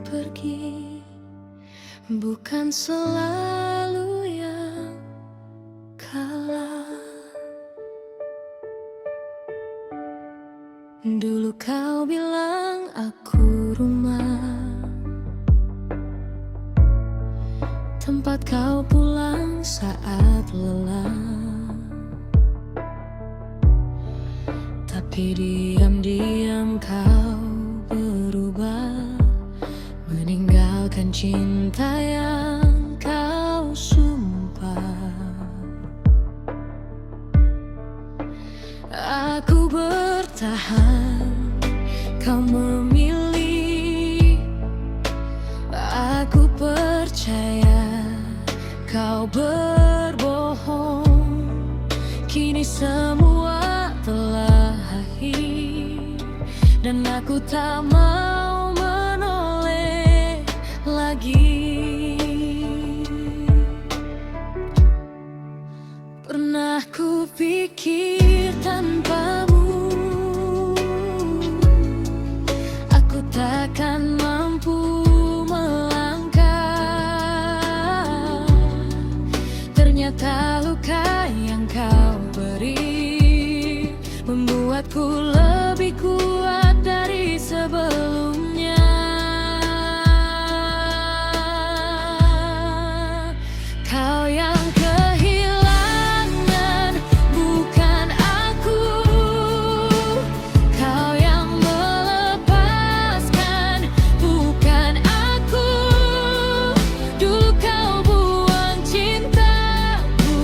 pergi bukan selalu yang kalah. Dulu kau bilang aku rumah, tempat kau pulang saat lelah. Tapi diam-diam kau berubah, meninggalkan cinta yang kau sumpah. Aku bertahan, kau memilih. Aku percaya, kau berbohong. Kini semua telah akhir, dan aku tak mau menoleh lagi. Pernah ku pikir tanpamu aku takkan mampu melangkah. Ternyata luka yang kau beri membuatku lebih kuat dari sebelumnya. Kau yang kehilangan, bukan aku. Kau yang melepaskan, bukan aku. Dulu kau buang cintaku,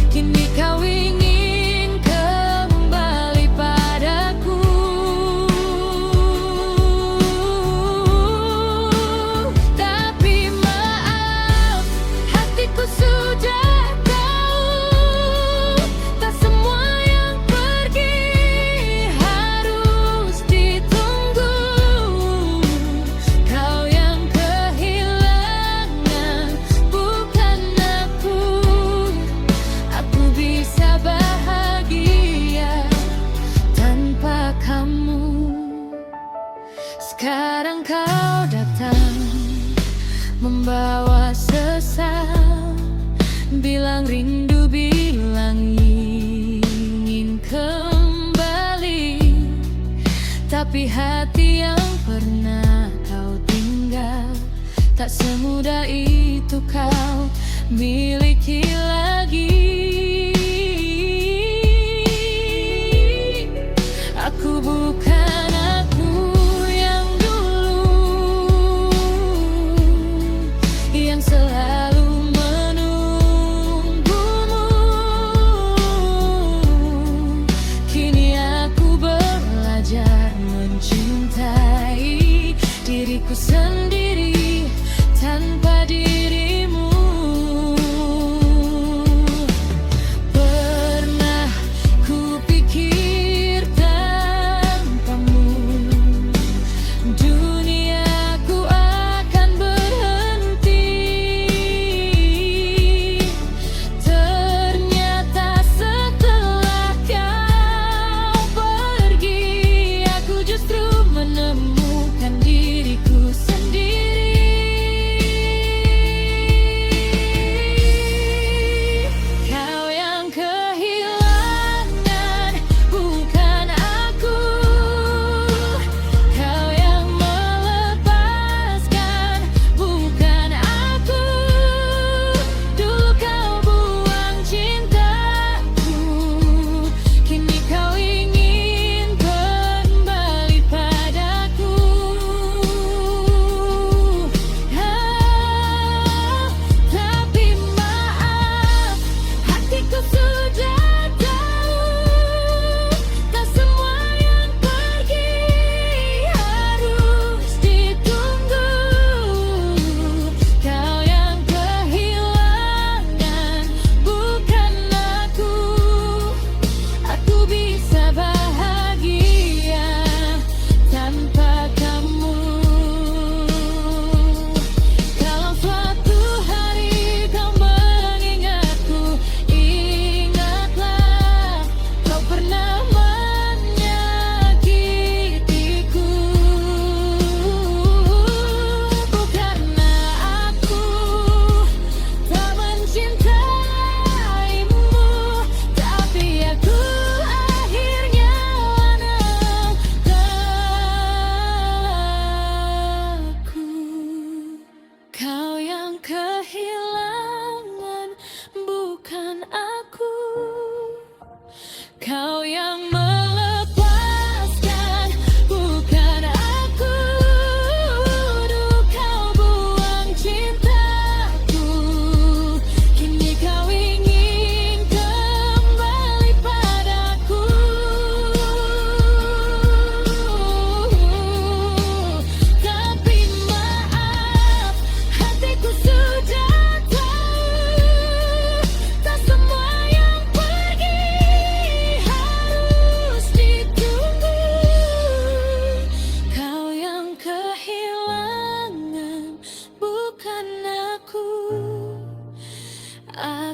kini kau ingin kembali padaku. Tapi maaf, hatiku sudah tahu, tak semua yang pergi harus ditunggu. Kau yang kehilangan, bukan aku. Aku bisa bahagia tanpa kamu. Sekarang kau datang membawa sesal, bilang rindu, bilang ingin kembali. Tapi hati yang pernah kau tinggal tak semudah itu kau miliki lagi. Aku bukan aku yang dulu, yang selalu menunggumu. Kini aku belajar mencintai diriku sendiri tanpa dirimu. Pernah ku pikir tanpamu duniaku akan berhenti. Ternyata setelah kau pergi, aku justru menemukan diriku sendiri.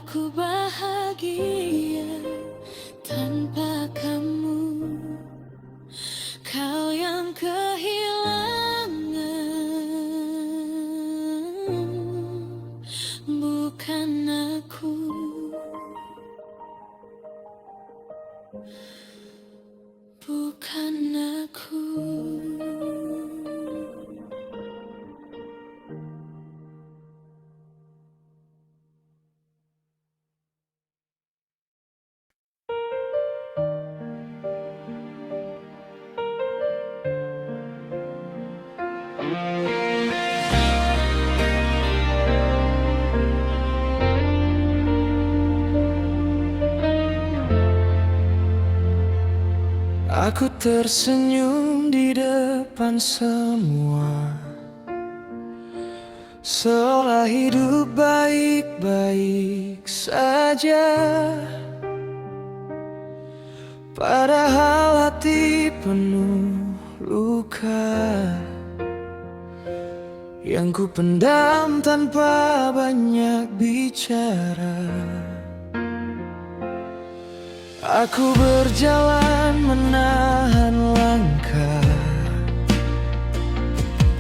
aku bahagia tanpa kamu. Kau yang kehilangan, bukan aku. Bukan aku. Aku tersenyum di depan semua, seolah hidup baik-baik saja. Padahal hati penuh luka yang ku pendam tanpa banyak bicara. Aku berjalan menahan langkah,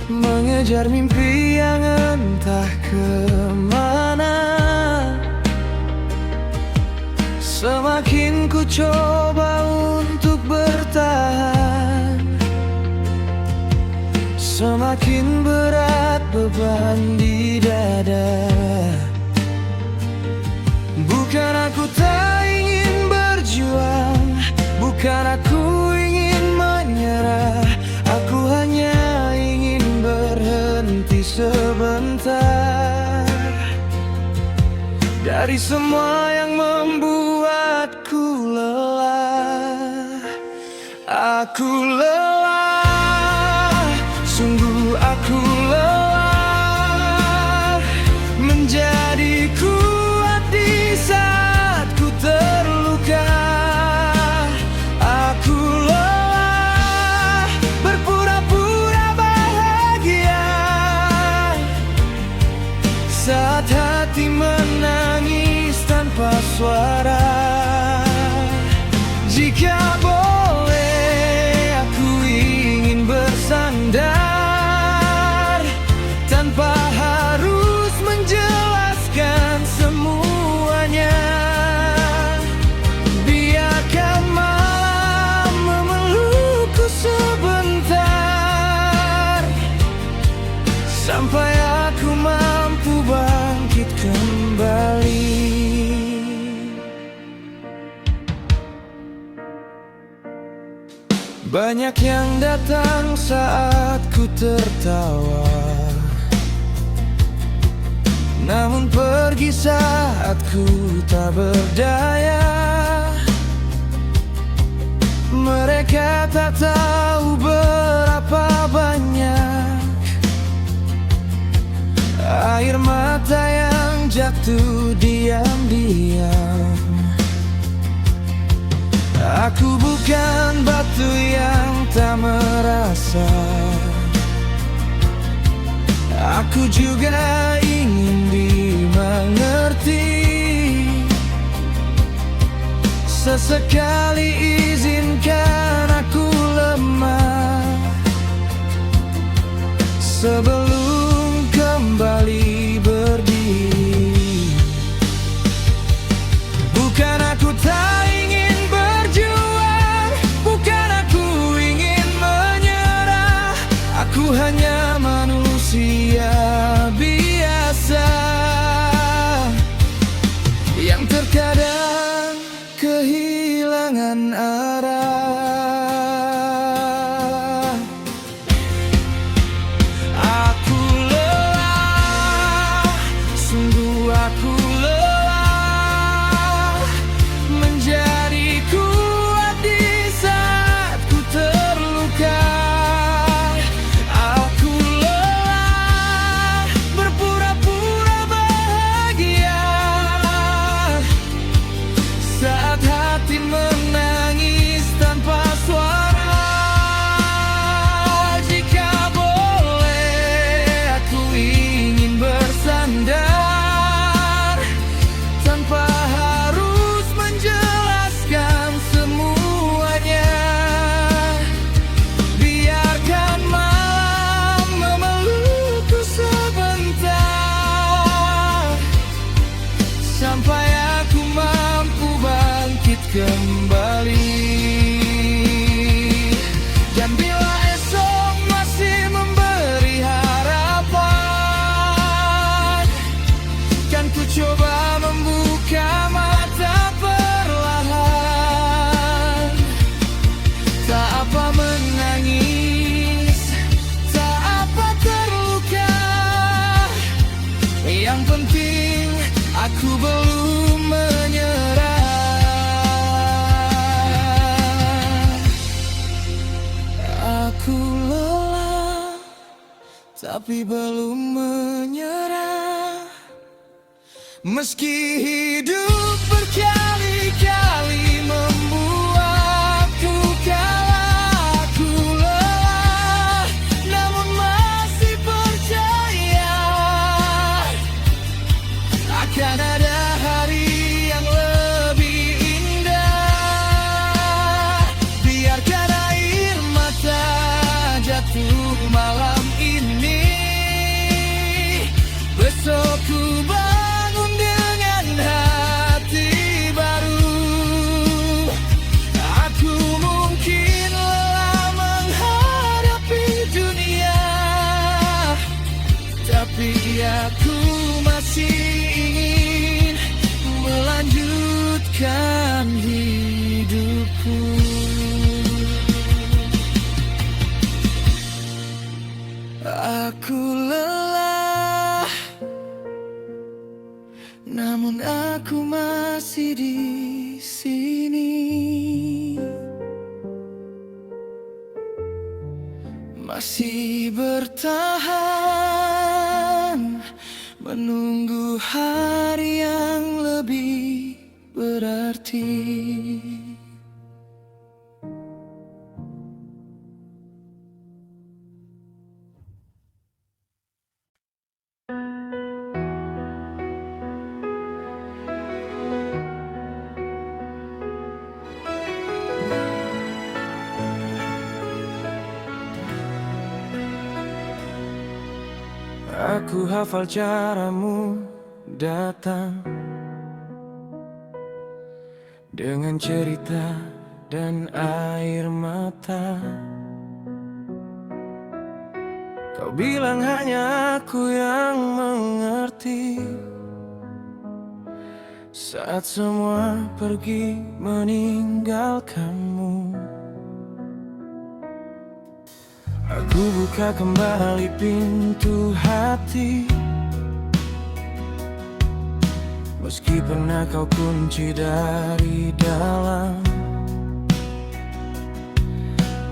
mengejar mimpi yang entah kemana. Semakin ku coba untuk bertahan, semakin berat beban di dada. Bukan aku tak ingin berjuang, bukan aku ingin menyerah. Aku hanya ingin berhenti sebentar dari semua yang membuatku lelah. Aku lelah, sungguh aku lelah menjadi kuat di saat ku terluka. Aku lelah berpura-pura bahagia saat hati menangis tanpa suara. Jika boleh aku ingin bersandar tanpa harus menjelaskan semuanya. Biarkan malam memelukku sebentar sampai aku mampu bangkit kembali. Banyak yang datang saat ku tertawa, namun pergi saat ku tak berdaya. Mereka tak tahu berapa banyak air mata yang jatuh diam-diam. Aku bukan batu yang tak merasa, aku juga ingin dimengerti. Sesekali izinkan aku lemah sebelum kembali berdiri. Bukan aku tak ingin berjuang, bukan aku ingin menyerah. Aku hanya manusia biasa yang terkadang kehilangan arah. Aku Aku belum menyerah. Aku lelah, tapi belum menyerah. Meski hidup berkali-kali membuatku kalah, aku lelah, namun masih percaya akan ada hari yang lebih indah. Biarkan air mata jatuh malam ini, besok ku bangun dengan hati baru. Aku mungkin lelah menghadapi dunia, tapi aku masih ingin melanjutkan hidupku. Aku lelah, namun aku masih di sini, masih bertahan, menunggu hari yang lebih berarti. Aku hafal caramu datang dengan cerita dan air mata. Kau bilang hanya aku yang mengerti saat semua pergi meninggalkanmu. Aku buka kembali pintu hati, meski pernah kau kunci dari dalam.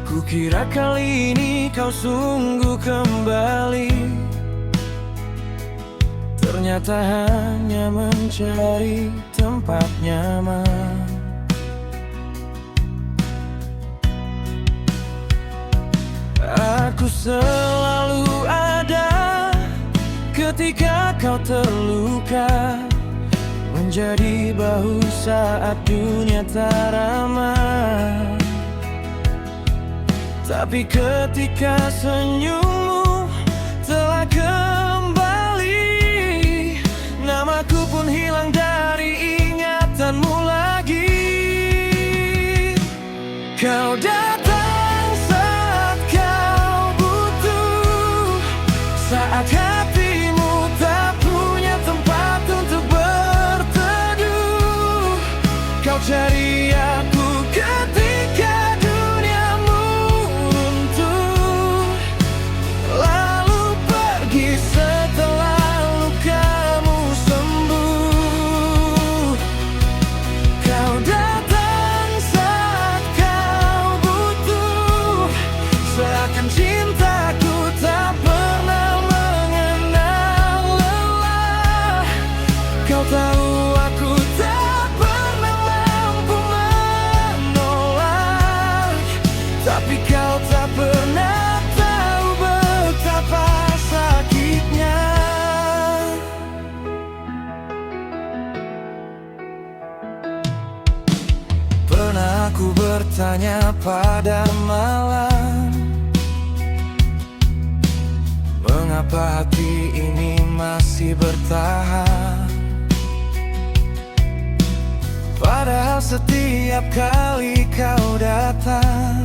Kukira kali ini kau sungguh kembali, ternyata hanya mencari tempat nyaman. Aku selalu ada ketika kau terluka, menjadi bahu saat dunia tak ramah. Tapi ketika senyummu telah kembali, namaku pun hilang dari ingatanmu lagi. Kau datang saat kau butuh, saat hatimu tak punya tempat untuk berteduh. Kau cari aku ketika duniamu runtuh, lalu pergi setelah lukamu sembuh. Kau datang saat kau butuh, seakan cintaku tak pernah mengenal lelah. Kau tahu aku tak pernah mampu menolak, tapi kau tak pernah tahu betapa sakitnya. Pernah aku bertanya pada malam, mengapa hati ini masih bertahan? Padahal setiap kali kau datang,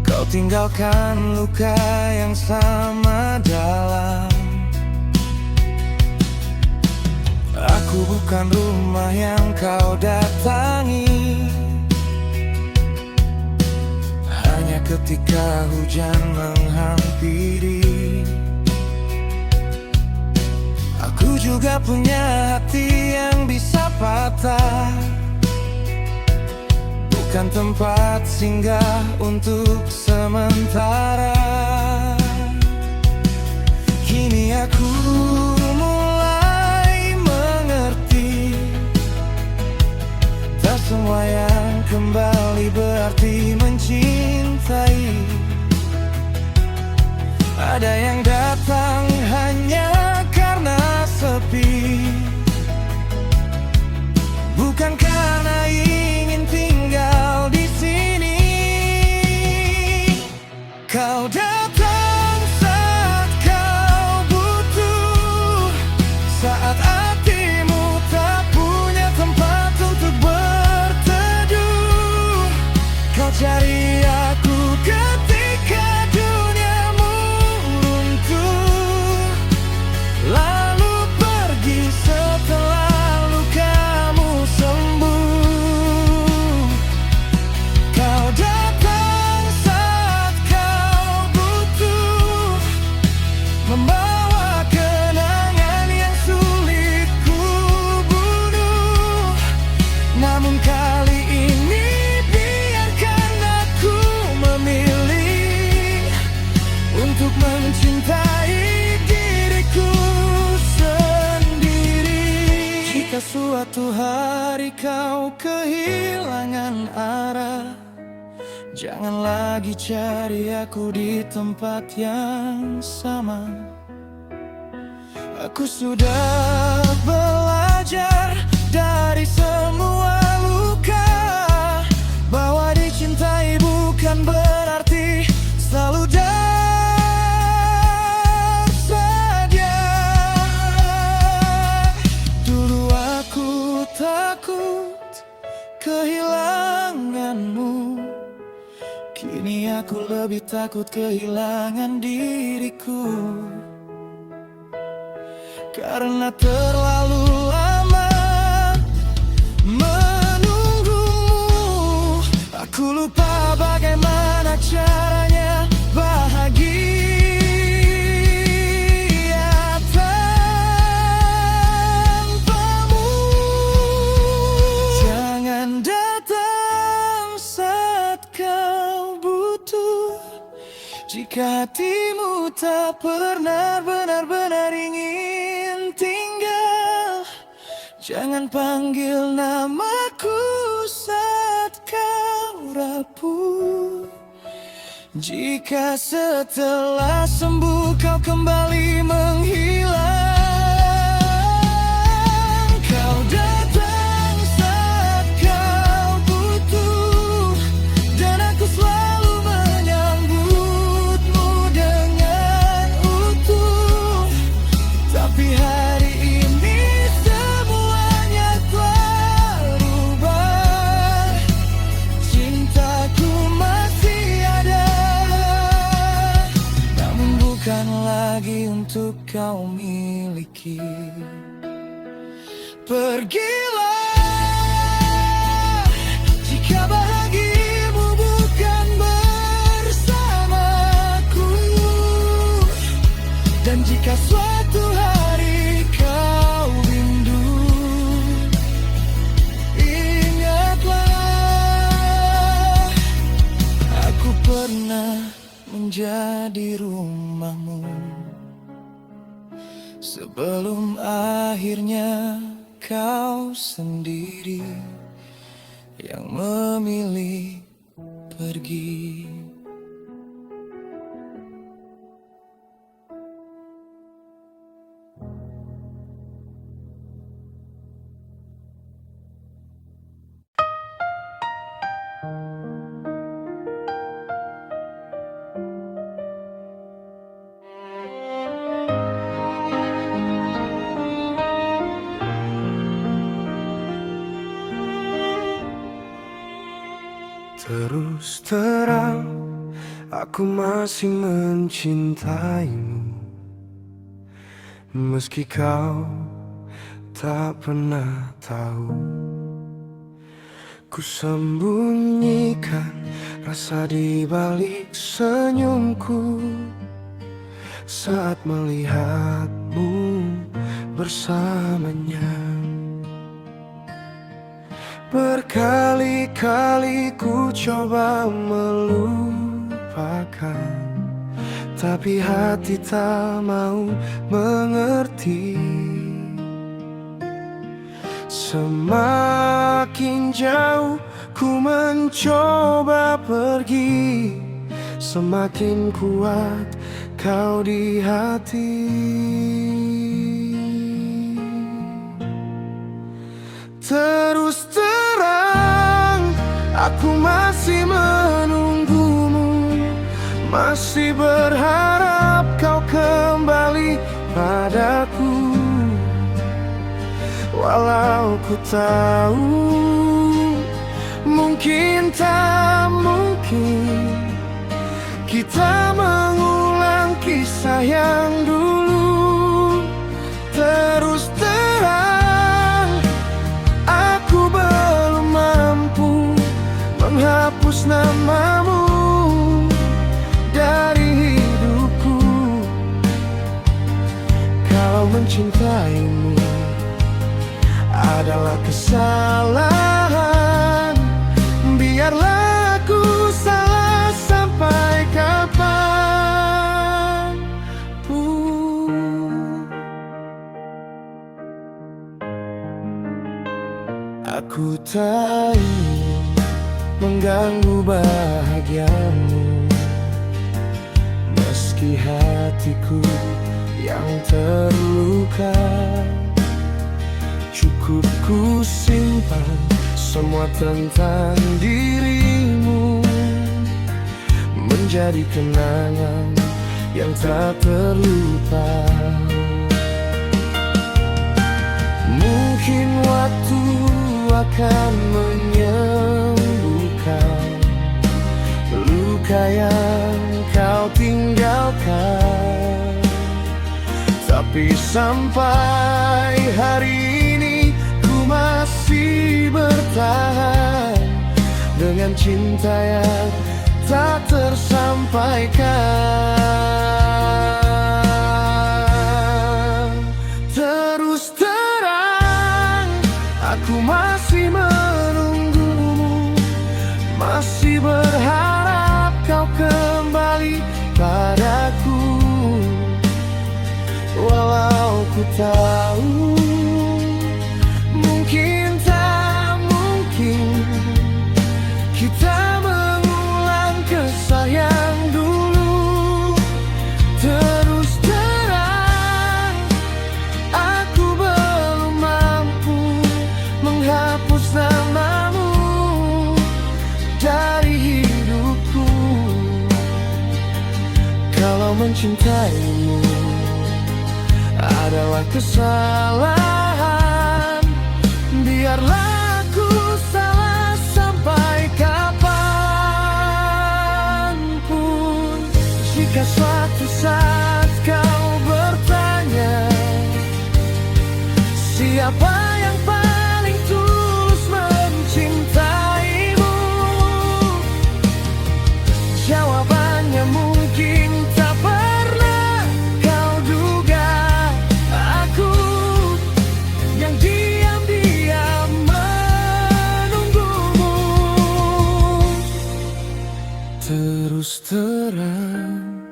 kau tinggalkan luka yang sama dalam. Aku bukan rumah yang kau datangi, hanya ketika hujan menghampiri. Aku juga juga punya hati yang bisa patah, bukan tempat singgah untuk sementara. Kini aku mulai mengerti, tak semua yang kembali berarti mencintai. Ada yang datang hanya karena sepi, bukan karena ingin tinggal di sini. Kau datang saat kau butuh, saat hatimu tak punya tempat untuk berteduh. Kau cari aku ketika duniamu runtuh, lalu pergi setelah lukamu sembuh. Kau datang saat kau butuh, membawa kenangan yang sulit ku bunuh. Namun kali ini biarkan aku memilih untuk mencintai diriku sendiri. Jika suatu hari kau kehilangan arah, jangan lagi cari aku di tempat yang sama. Aku sudah belajar dari semua luka, bahwa dicintai bukan berarti selalu bersedia. Dulu aku takut kehilanganmu, kini aku lebih takut kehilangan diriku. Karena terlalu lama menunggumu, aku lupa bagaimana caranya bahagia tanpamu. Jangan datang saat kau butuh, jika hatimu tak pernah benar-benar ingin tinggal. Jangan panggil namaku saat kau rapuh, jika setelah sembuh kau kembali menghilang. Kau datang saat kau butuh, dan aku selalu menyambutmu dengan utuh. Tapi hari ini semuanya telah berubah, cintaku masih ada, namun bukan lagi untuk kau miliki. Pergilah jika bahagiamu bukan bersamaku, dan jika suatu hari kau rindu, ingatlah aku pernah menjadi rumahmu sebelum akhirnya kau sendiri yang memilih pergi. Terus terang, aku masih mencintaimu, meski kau tak pernah tahu. Ku sembunyikan rasa di balik senyumku saat melihatmu bersamanya. Berkali-kali ku coba melupakan, tapi hati tak mau mengerti. Semakin jauh ku mencoba pergi, semakin kuat kau di hati. Terus terang, aku masih menunggumu, masih berharap kau kembali padaku. Walau ku tahu mungkin tak mungkin kita mengulang kisah yang dulu. Terus terang, aku belum mampu menghapus namamu dari hidupku. Kalau mencintaimu adalah kesalahan, biarlah aku salah sampai kapanpun. Aku tak ingin mengganggu bahagiamu, meski hatiku yang terluka. Cukup ku simpan semua tentang dirimu, menjadi kenangan yang tak terlupa. Mungkin waktu akan menyembuhkan luka yang kau tinggalkan, tapi sampai hari ini ku masih bertahan dengan cinta yang tak tersampaikan. Terus terang, aku masih menunggumu, masih berharap kau kembali padaku. Walau ku tahu mungkin tak mungkin kita mengulang kisah yang dulu. Terus terang, aku belum mampu menghapus namamu dari hidupku. Kalau mencintaimu adalah kesalahan, biarlah aku salah sampai kapanpun. Jika suatu saat kau bertanya, siapa yang paling tulus mencintaimu, jawabannya mungkin tak pernah kau duga. Aku yang diam-diam menunggumu. Terus terang,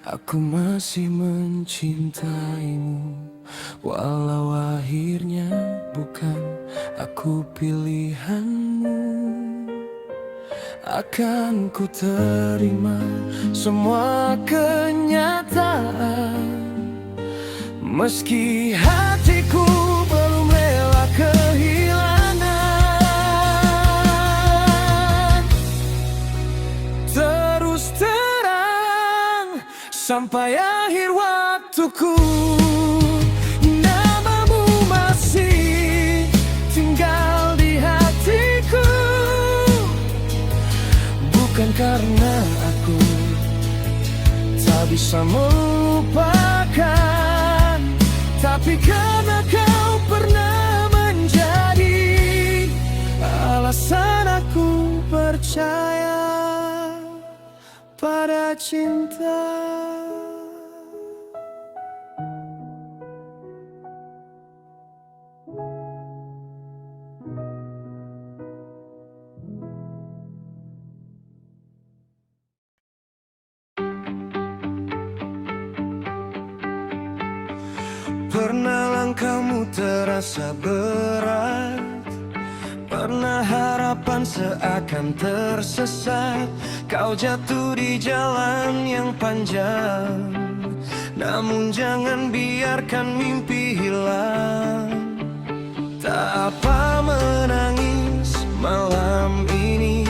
aku masih mencintaimu, walau akhirnya bukan aku pilihanmu. Akan ku terima semua kenyataan, meski hatiku belum rela kehilangan. Terus terang, sampai akhir waktuku, namamu masih tinggal di hatiku. Bukan karena aku tak bisa melupakan, tapi karena kau pernah menjadi alasan aku percaya pada cinta. Pernah langkahmu terasa berat, pernah harapan seakan tersesat. Kau jatuh di jalan yang panjang, namun jangan biarkan mimpi hilang. Tak apa menangis malam ini,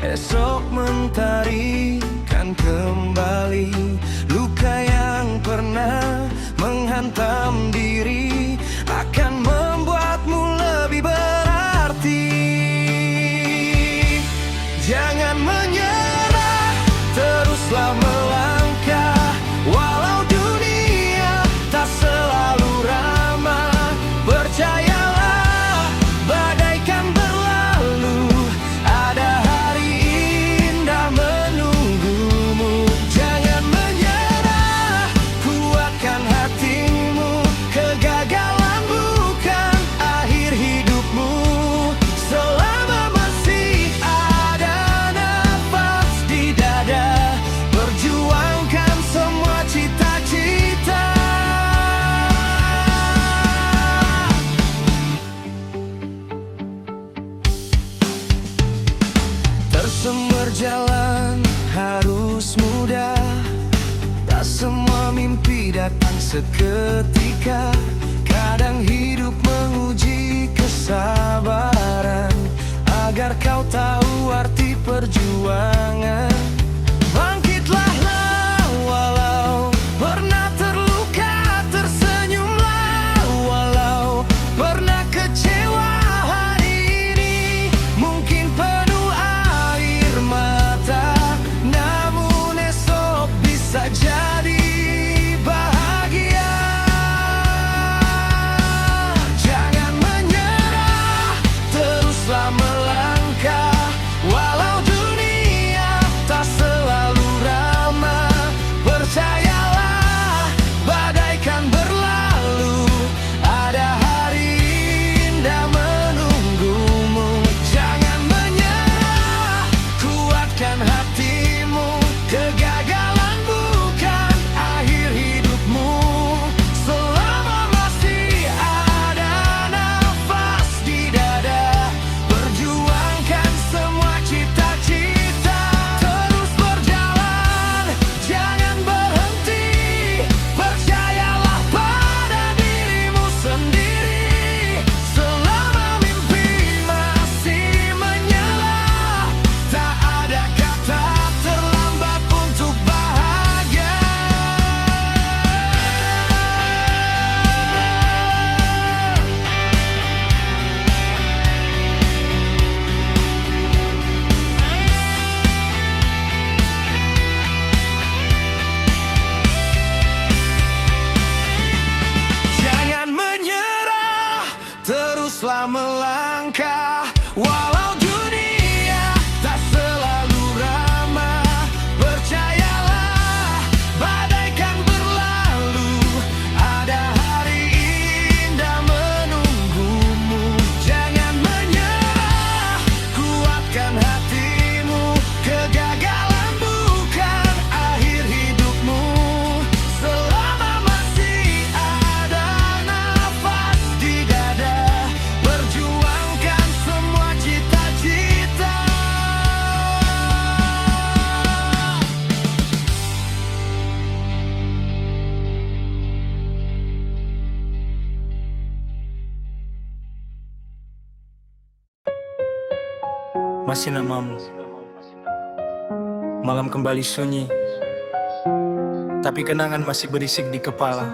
esok mentari kan kembali. Luka yang pernah menghantam diri akan membuatmu lebih berarti. Jangan menyerah, teruslah melangkah. Walau dunia tak selalu ramah, percayalah badai kan berlalu. Ada hari indah menunggumu. Jangan menyerah, kuatkan hatimu. Kegagalan bukan akhir hidupmu. Selama masih ada nafas di dada, perjuangkan semua cita-cita. Tersembar jalan harus mudah, tak semua mimpi datang seketika. Kadang hidup menguji kesabaran, agar kau tahu arti perjuangan. Bangkitlah walau pernah terluka, tersenyumlah walau pernah kecewa. Hari ini mungkin penuh air mata, namun esok bisa jadi bahagia. Jangan menyerah, teruslah melangkah. Walau dunia tak selalu ramah, percayalah badai kan berlalu. Ada hari indah menunggumu. Jangan menyerah, kuatkan hatimu. Kegagalan bukan akhir hidupmu. Selama masih ada nafas di dada, perjuangkan semua cita-cita. Terus berjalan, jangan berhenti. Percayalah pada dirimu sendiri. Selama mimpi masih menyala, tak ada kata terlambat untuk bahagia. Jangan menyerah, teruslah melangkah. Walau dunia tak selalu ramah, percayalah badai kan berlalu. Ada hari indah menunggumu. Jangan menyerah, kuatkan hatimu. Kegagalan bukan akhir hidupmu. Selama masih ada nafas di dada, perjuangkan semua cita-cita. Masih namamu. Malam kembali sunyi, tapi kenangan masih berisik di kepala.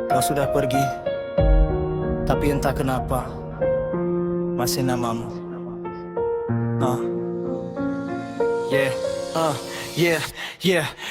Kau sudah pergi, tapi entah kenapa masih namamu. Yeah.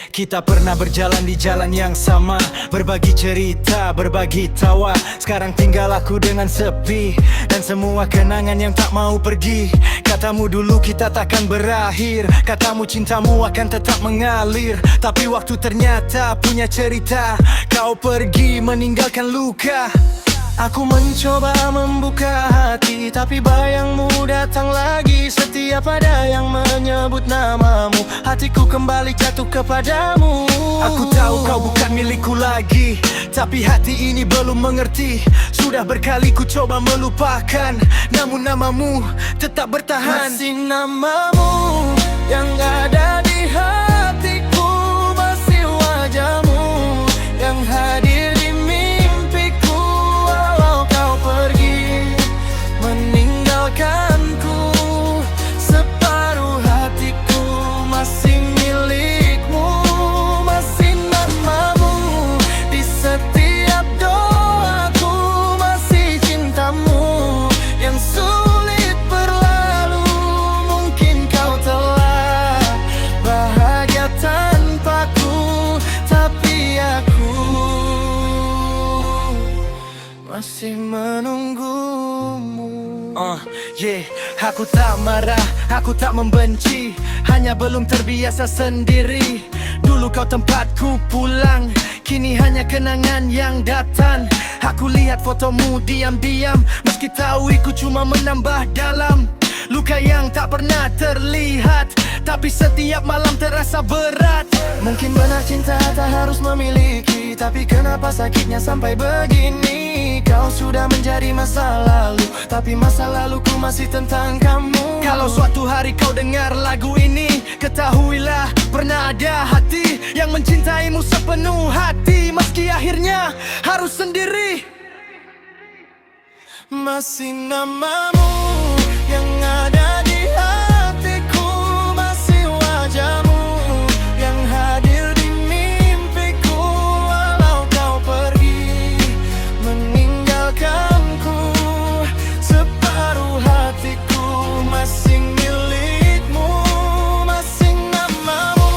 Kita pernah berjalan di jalan yang sama, berbagi cerita, berbagi tawa. Sekarang tinggal aku dengan sepi, dan semua kenangan yang tak mau pergi. Katamu dulu kita takkan berakhir, katamu cintamu akan tetap mengalir. Tapi waktu ternyata punya cerita. Kau pergi meninggalkan luka. Aku mencoba membuka hati, tapi bayangmu datang lagi. Setiap ada yang menyebut namamu, hatiku kembali jatuh kepadamu. Aku tahu kau bukan milikku lagi, Tapi hati ini belum mengerti. Sudah berkali ku coba melupakan, namun namamu tetap bertahan. Masih namamu yang ada di hatiku, masih wajahmu yang hadir di mimpiku. Walau kau pergi meninggalkanku, separuh hatiku masih milikmu. Masih namamu di setiap doaku, masih cintamu yang sulit berlalu. Mungkin kau telah bahagia tanpaku, tapi aku masih menunggumu. Aku tak marah, aku tak membenci, hanya belum terbiasa sendiri. Dulu kau tempatku pulang, kini hanya kenangan yang datang. Aku lihat fotomu diam-diam, meski tahu itu cuma menambah dalam luka yang tak pernah terlihat, tapi setiap malam terasa berat. Mungkin benar cinta tak harus memiliki, tapi kenapa sakitnya sampai begini? Kau sudah menjadi masa lalu, tapi masa laluku masih tentang kamu. Kalau suatu hari kau dengar lagu ini, ketahuilah pernah ada hati yang mencintaimu sepenuh hati, meski akhirnya harus sendiri. Masih namamu yang ada di hatiku, masih wajahmu yang hadir di mimpiku. Walau kau pergi meninggalkanku, separuh hatiku masih milikmu. Masih namamu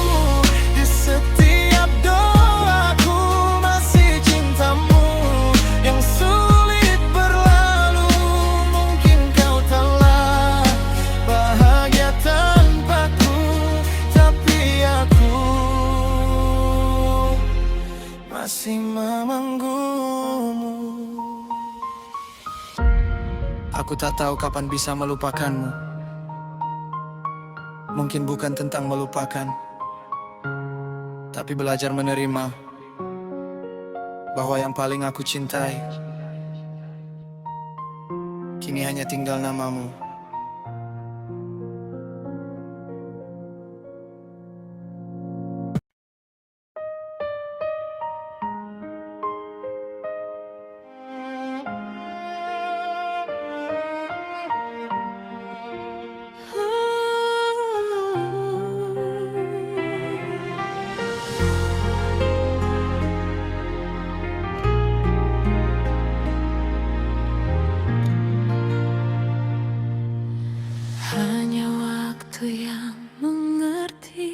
di setiap doaku, masih cintamu yang sulit berlalu. Mungkin kau telah bahagia tanpaku, tapi aku masih memanggumu. Aku tak tahu kapan bisa melupakanmu. Mungkin bukan tentang melupakan, tapi belajar menerima bahwa yang paling aku cintai kini hanya tinggal namamu. Hanya waktu yang mengerti.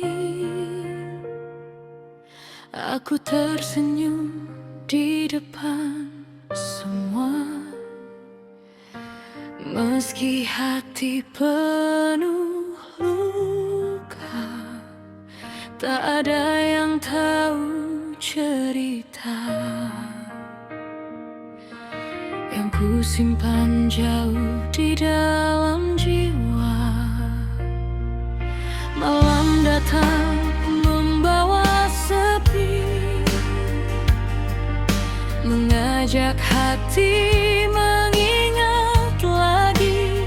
Aku tersenyum di depan semua, meski hati penuh luka. Tak ada yang tahu cerita yang ku simpan jauh di dalam jiwa. Malam datang membawa sepi, mengajak hati mengingat lagi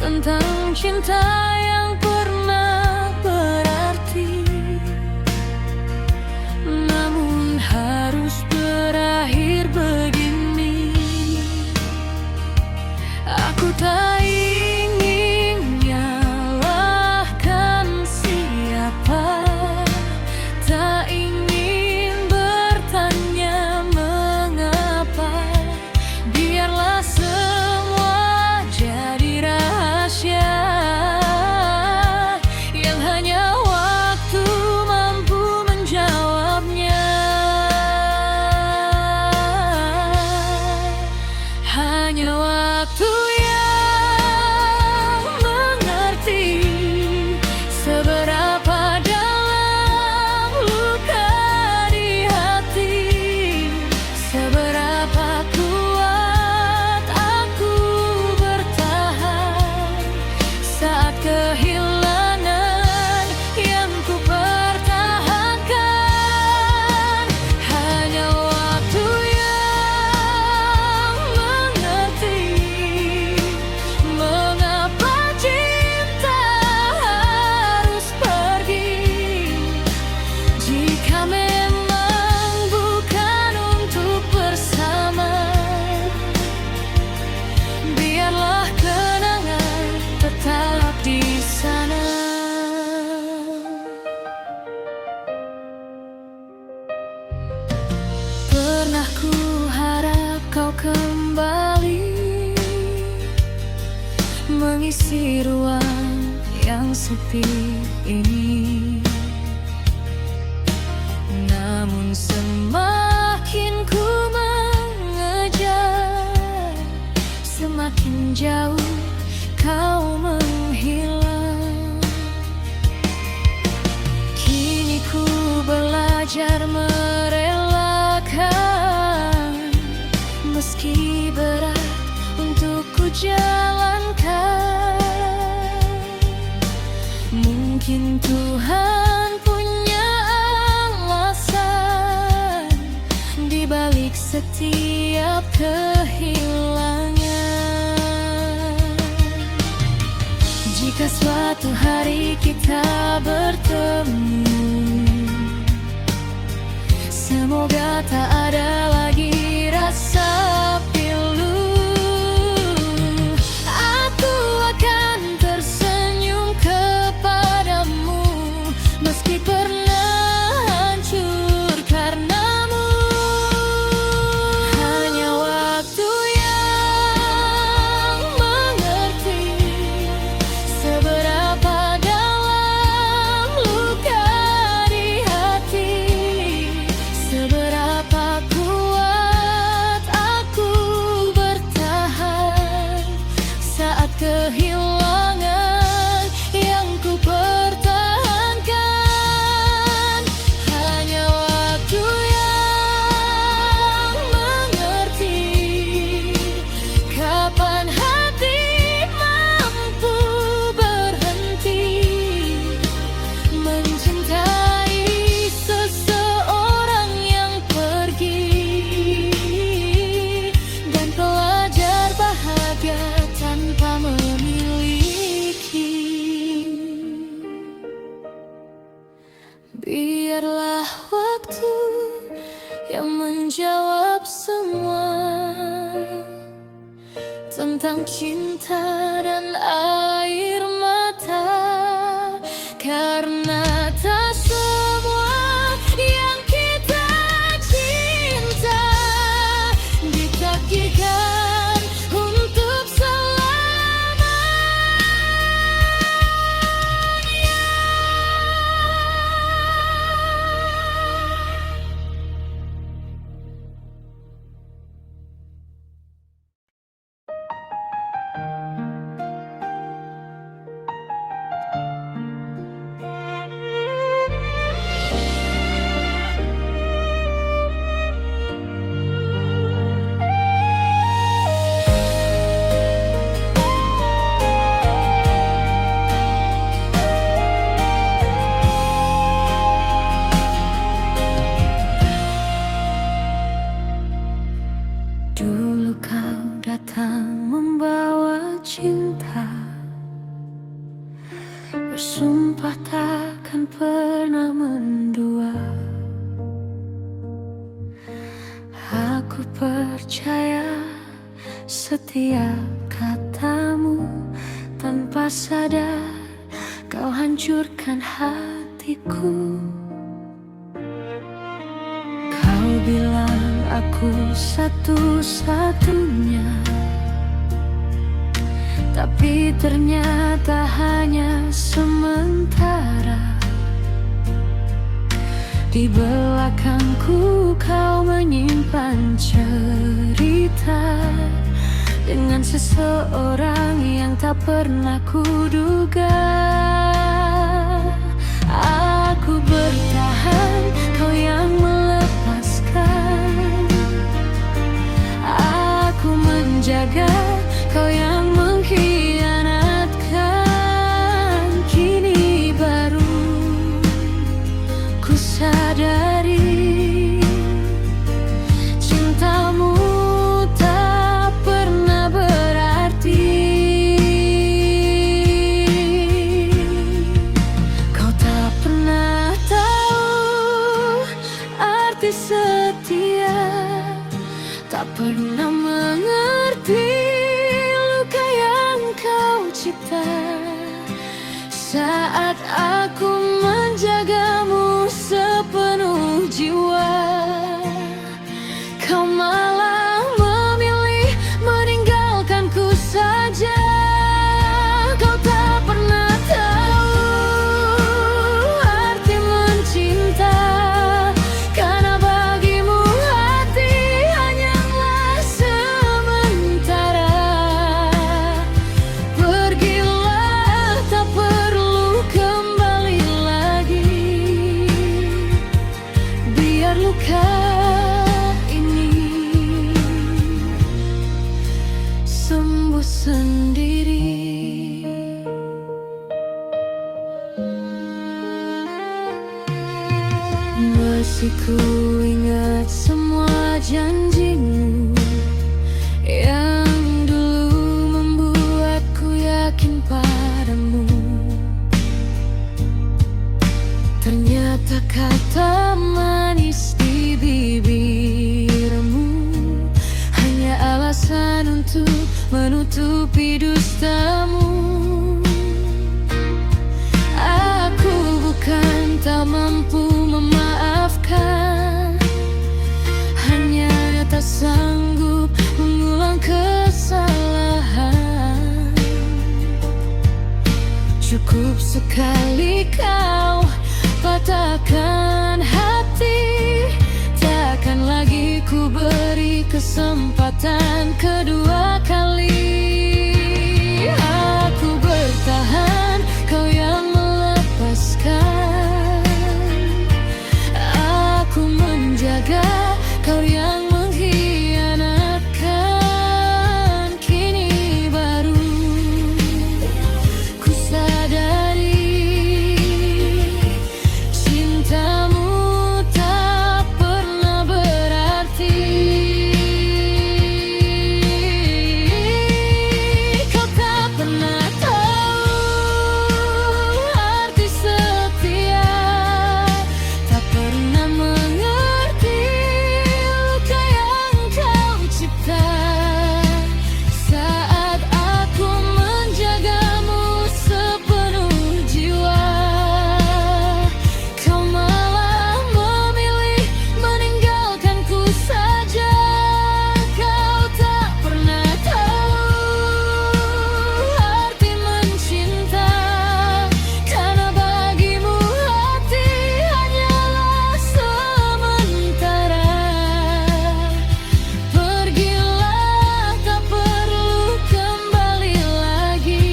tentang cinta yang pernah berarti. Namun harus berakhir begini. Aku tak ingin nyalahkan siapa, tak ingin bertanya mengapa. Biarlah semua jadi rahasia. mengisi ruang yang sepi ini. Namun semakin ku mengejar, semakin jauh kau menghilang. Kini ku belajar merelakan, meski berat untuk ku jalankan. Mungkin Tuhan punya alasan di balik setiap kehilangan. Jika suatu hari kita bertemu, semoga tak ada lagi rasa pilu. Aku akan tersenyum kepadamu, meski pernah hancur karenamu. Hanya waktu yang mengerti seberapa dalam luka di hati, seberapa kuat aku bertahan saat kehilangan yang ku pertahankan. Hanya waktu yang mengerti kapan hati mampu berhenti mencintai seseorang yang pergi, dan belajar bahagia tanpa memiliki. Biarlah waktu yang menjawab semua tentang cinta dan air mata, karena tak semua yang kita cinta ditakdirkan untuk selamanya. Dulu kau datang membawa cinta, bersumpah takkan pernah mendua. Aku percaya setiap katamu, tanpa sadar kau hancurkan hatiku. Kau bilang aku satu-satunya, tapi ternyata hanya sementara. Di belakangku kau menyimpan cerita dengan seseorang yang tak pernah kuduga. Aku bertahan, kau yang melepaskan. Aku menjaga, kau yang mengkhianatkan. Kini baru ku sadari, cintamu tak pernah berarti. Kau tak pernah tahu arti setia, tak pernah mengerti luka yang kau cipta. Saat aku menjagamu sepenuh jiwa, kau malah memilih meninggalkanku saja. untuk menutupi dustamu. Aku bukan tak mampu memaafkan, hanya tak sanggup mengulang kesalahan. Cukup sekali kau patahkan hati, takkan lagi ku beri kesempatan kedua kali. Aku bertahan, kau yang melepaskan. Aku menjaga, kau yang mengkhianatkan. Kini baru ku sadari, cintamu tak pernah berarti. Kau tak pernah tahu arti setia, tak pernah mengerti luka yang kau cipta. Saat aku menjagamu sepenuh jiwa, kau malah memilih meninggalkanku saja. Kau tak pernah tahu arti mencinta, karena bagimu hati hanyalah sementara. Pergilah, tak perlu kembali lagi.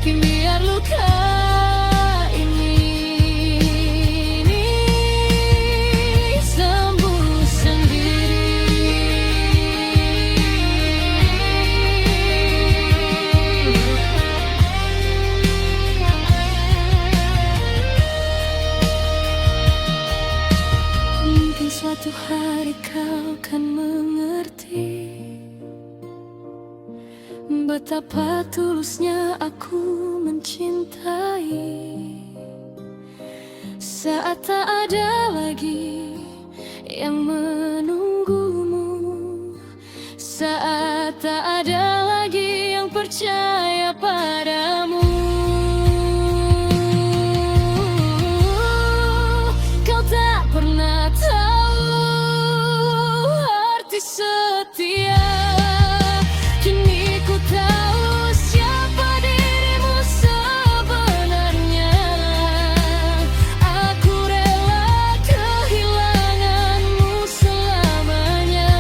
Biar luka ini sembuh sendiri. Mungkin suatu hari kau kan mengerti betapa tulusnya aku mencintai. Saat tak ada lagi yang menunggumu, saat tak ada lagi yang percaya padamu. Kau tak pernah tahu arti setia. Kini ku tahu siapa dirimu sebenarnya. Aku rela kehilanganmu selamanya,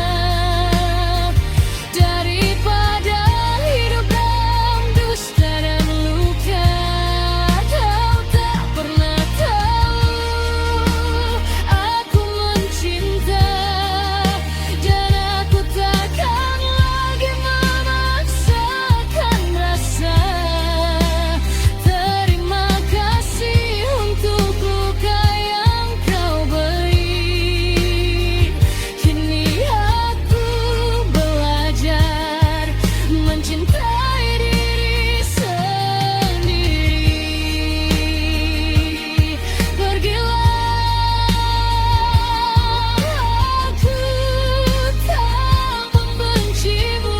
daripada hidup dalam dusta dan luka. Kau tak pernah tahu aku mencinta, dan aku takkan lagi memaksakan rasa. Terima kasih untuk luka yang kau beri. Kini aku belajar mencintai diri sendiri. Pergilah, aku tak membencimu,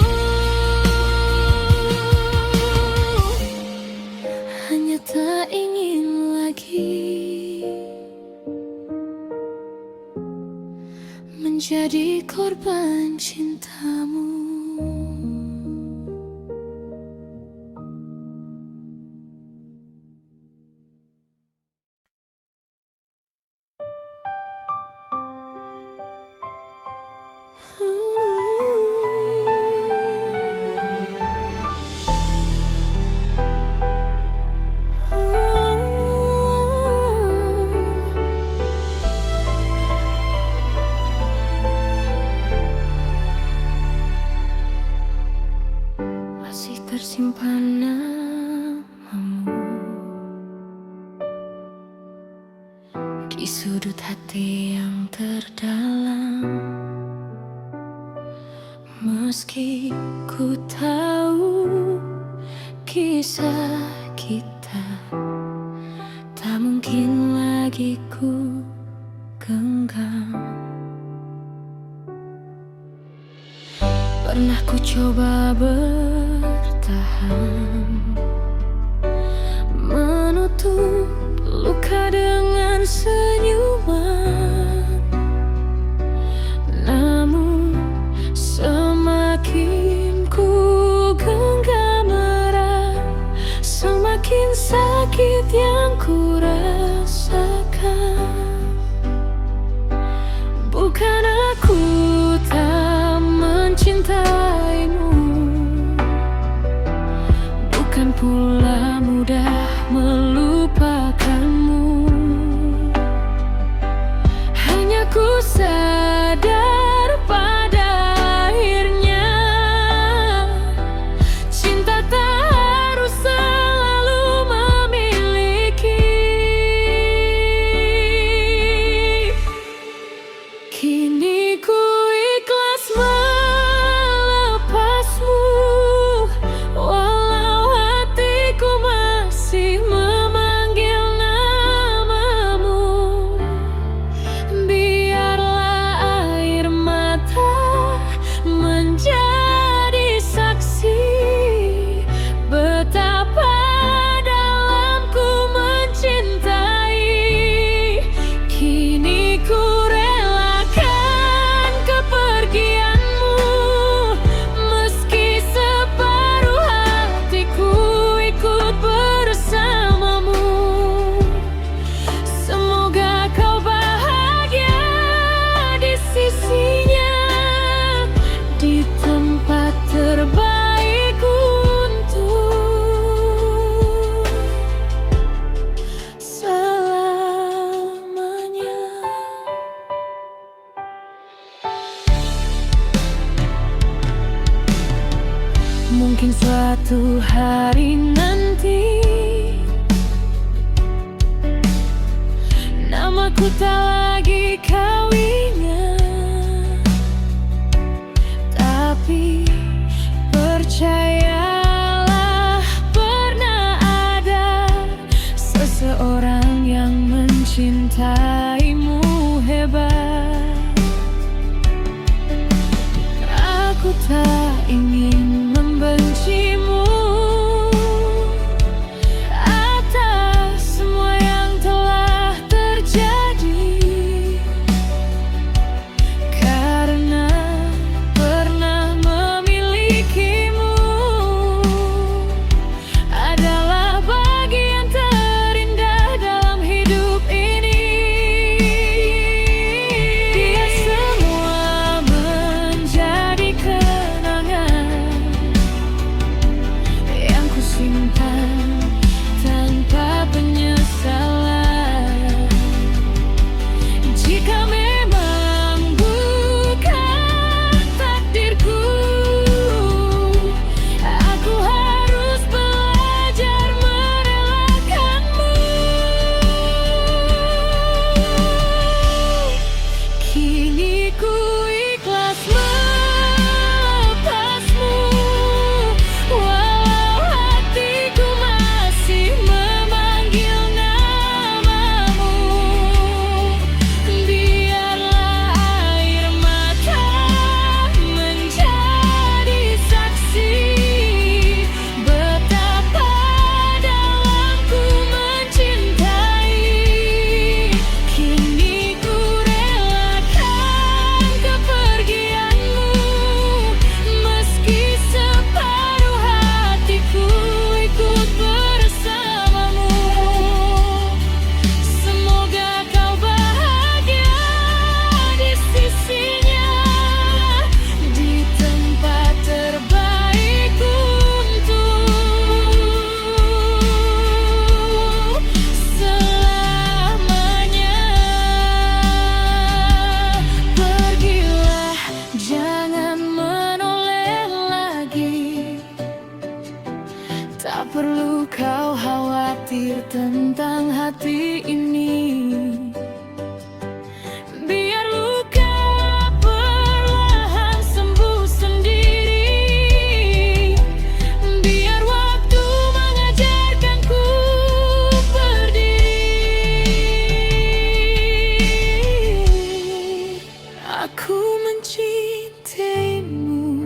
hanya tak ingin lagi menjadi korban cintamu. Masih tersimpan namamu di sudut hati yang terdalam. Meski ku tahu kisah kita tak mungkin lagi ku genggam. Pernah ku coba bertahan, menutup luka dengan senyuman. Namun semakin ku genggam erat, semakin sakit yang ku rasakan. Bukan aku tak mencintaimu, bukan pula mudah melupakanmu. Hanya ku sadar pada akhirnya, cinta tak harus selalu memiliki. Kini ku ikhlas melepasmu, walau hatiku masih memanggil namamu. Biarlah air mata menjadi saksi betapa dalam ku mencintai. Kini ku relakan kepergianmu, meski separuh hatiku ikut bersamamu. Semoga kau bahagia di sisinya, di tempat terbaik untuk selamanya. Mungkin suatu hari nanti namaku tak lagi kau ingat, tapi percayalah pernah ada seseorang yang mencintaimu hebat. Aku tak ingin membencimu atas semua yang telah terjadi, karena pernah memilikimu adalah bagian terindah dalam hidup ini. Biar semua menjadi kenangan yang ku simpan tanpa penyesalan. Jika memang bukan takdirku, aku harus belajar merelakanmu. Kini ku ikhlas melepasmu, walau hatiku masih memanggil namamu. Biarlah air mata menjadi saksi betapa dalam ku mencintai. Kini ku relakan kepergianmu, meski separuh hatiku ikut bersamamu. Semoga kau bahagia di sisinya, di tempat terbaik untuk selamanya. Pergilah, jangan menoleh lagi. Tak perlu kau khawatir tentang hati ini. Biar luka perlahan sembuh sendiri. Biar waktu mengajarkanku berdiri. Aku mencintaimu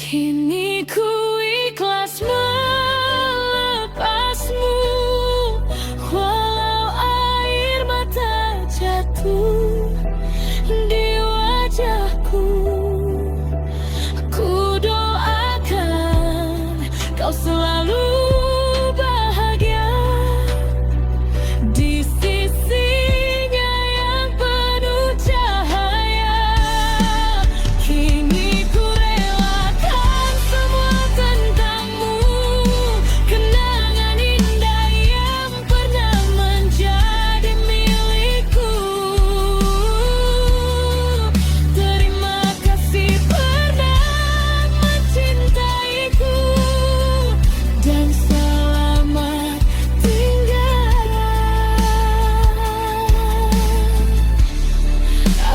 Kini ku ikhlas melepasmu, walau air mata jatuh di wajahku. Ku doakan kau selalu bahagia di sisinya yang penuh cahaya. Kini ku relakan semua tentangmu, kenangan indah yang pernah menjadi milikku. Terima kasih pernah mencintaiku, dan selamat tinggal.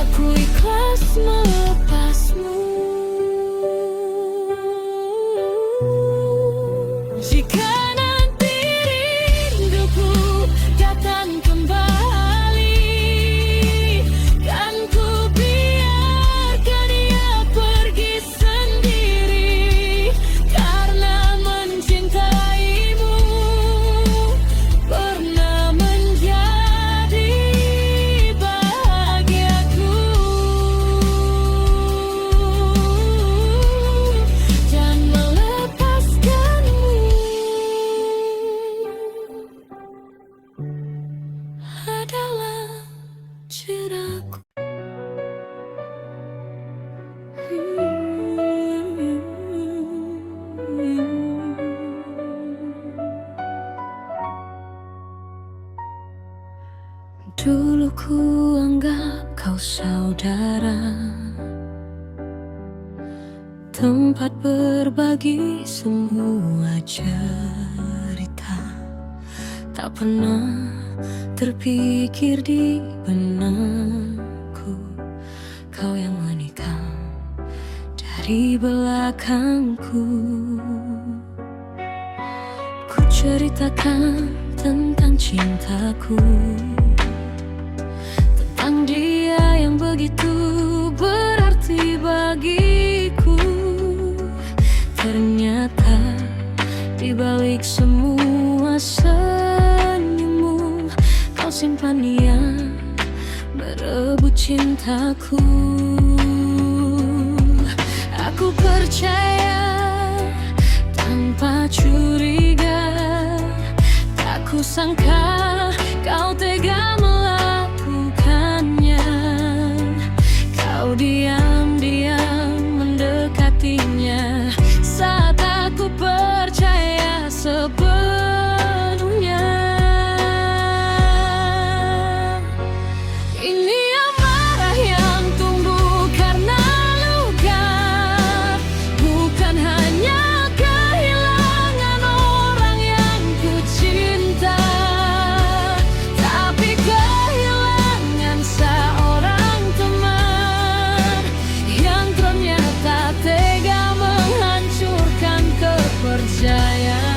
Aku ikhlas melepasmu. Jika nanti rinduku datang kembali, kan ku biarkan ia pergi sendiri, karena mencintaimu pernah menjadi bahagiaku. Dan melepaskanmu adalah ceraku. Dulu ku anggap kau saudara, tempat berbagi semua cerita. Tak pernah terpikir di benakku kau yang menikam dari belakangku. Ku ceritakan tentang cintaku, tentang dia yang begitu berarti bagiku. Ternyata di balik semua senyummu, kau simpan dia berebut cintaku. Aku percaya tanpa curiga, tak kusangka kau tega melakukannya. Kau diam-diam mendekatinya saat aku percaya sepenuhnya. Ini amarah yang tumbuh karena luka, bukan hanya kehilangan orang yang ku cinta, tapi kehilangan seorang teman yang ternyata tega menghancurkan kepercayaan.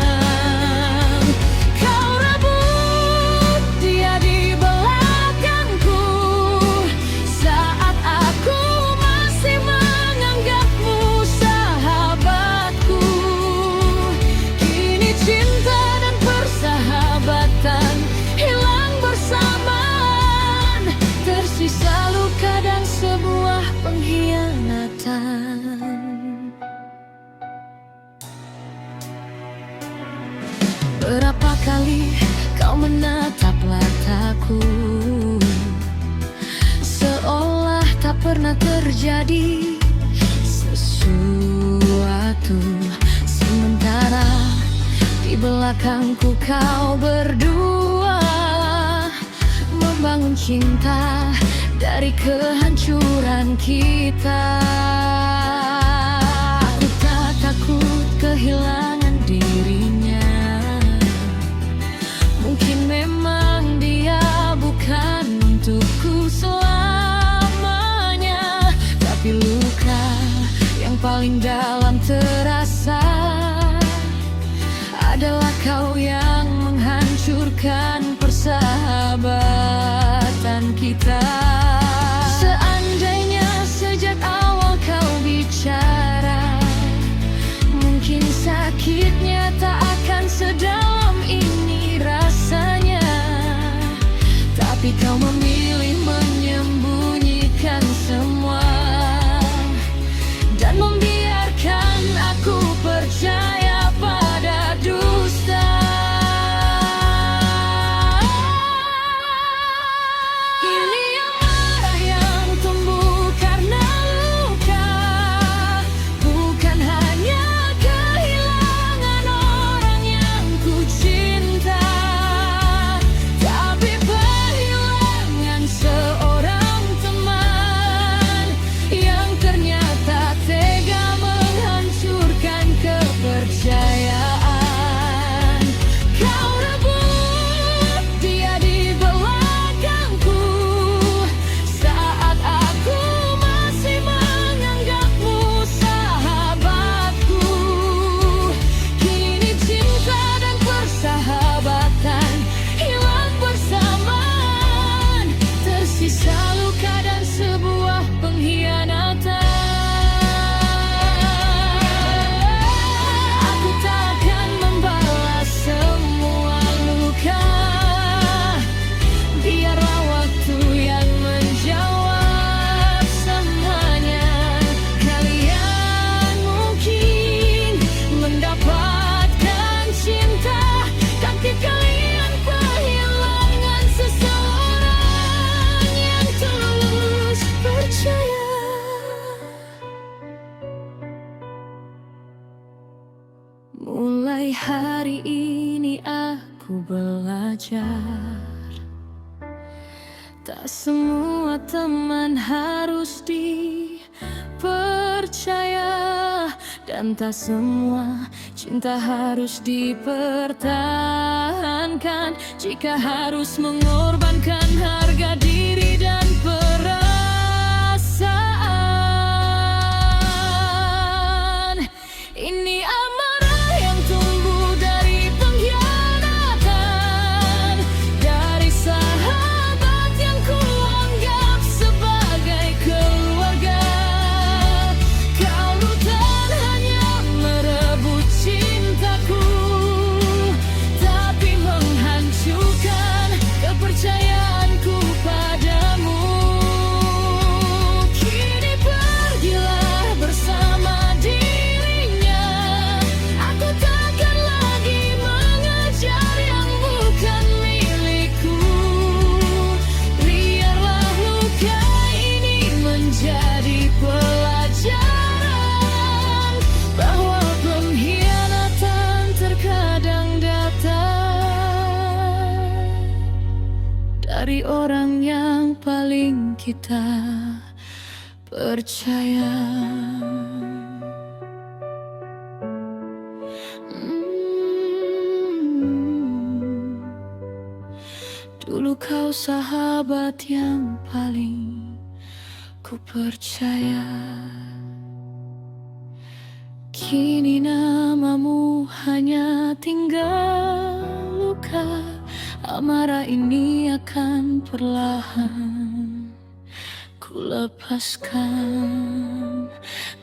Kau rebut dia di belakangku saat aku masih menganggapmu sahabatku. Kini cinta dan persahabatan hilang bersamaan, tersisa luka dan sebuah pengkhianatan. Berapa kali kau menatap mataku, seolah tak pernah terjadi sesuatu. Sementara di belakangku kau berdua membangun cinta dari kehancuran kita. Aku tak takut kehilangan dirinya. Mungkin memang dia bukan untukku selamanya, tapi luka yang paling dalam terasa adalah kau yang menghancurkan persahabatan kita. Seandainya sejak awal kau bicara Mulai hari ini aku belajar, tak semua teman harus dipercaya, dan tak semua cinta harus dipertahankan. Jika harus mengorbankan harga diri dan perasaan, ini amarah yang tumbuh dari pengkhianatan, dari sahabat yang kuanggap sebagai keluarga. Kau bukan hanya merebut cintaku, tapi menghancurkan kepercayaanku padamu. Kini pergilah bersama dirinya, aku takkan lagi mengejar yang bukan milikku. Biarlah luka ini menjadi pelajaran bahwa pengkhianatan terkadang datang dari orang yang paling kita percaya. Dulu kau sahabat yang paling ku percaya, kini namamu hanya tinggal luka. Amarah ini akan perlahan ku lepaskan,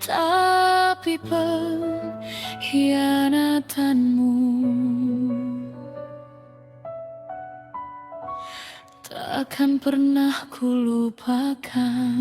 tapi pengkhianatanmu tak akan pernah ku lupakan.